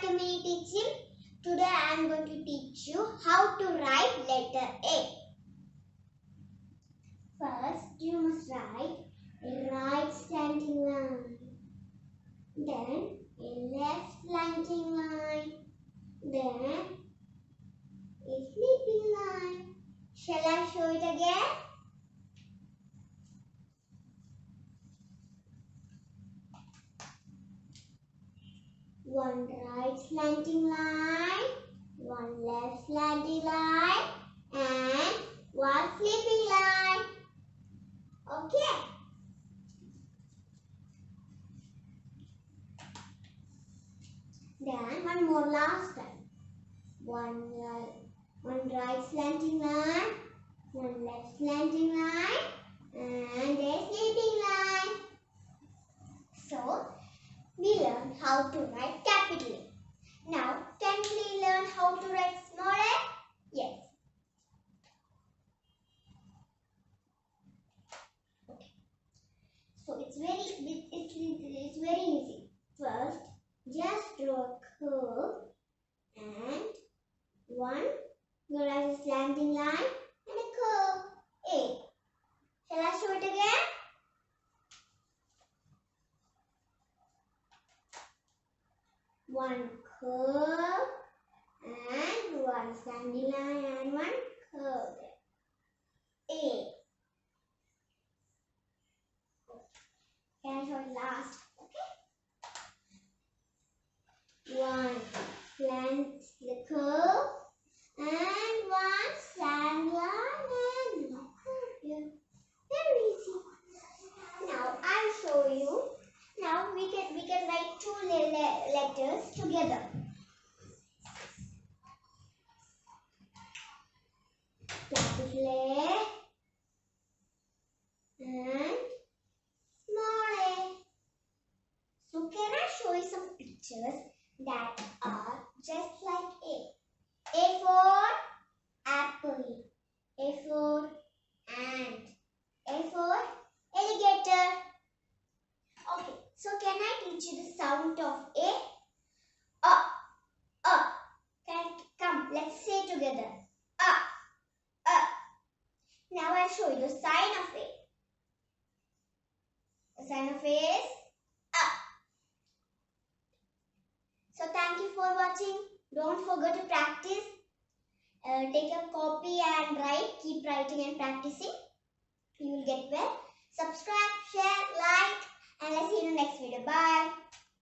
to Mini Teaching. Today I am going to teach you how to write letter A. First you must write a right slanting line, then a left slanting line, then a sleeping line. Shall I show it again? One right slanting line, one left slanting line, and one sleeping line. Okay. Then one more last time. One right slanting line, one left slanting line, and a sleeping line. So we learned how to write capital A. Now can we learn how to write small a? Yes. Okay. So it's very easy. First, just draw a curve and one write a slanting line and a curve A. Shall I show it again? One curve and one slanting line and one curve A. Can I show it last? Okay. One slant the curve and one slant line and one curve here. Very easy. Now I'll show you. Now we can write two letters together. Capital A and small a. So can I show you some pictures that are just like A? A for apple, A for ant, A for alligator. Okay, so can I teach you the sound of A? Come, let's say together. Now I'll show you the sign of A. The sign of A is A. So thank you for watching. Don't forget to practice. Take a copy and write. Keep writing and practicing. You will get well. Subscribe, share, like, and let's see you in the next video. Bye.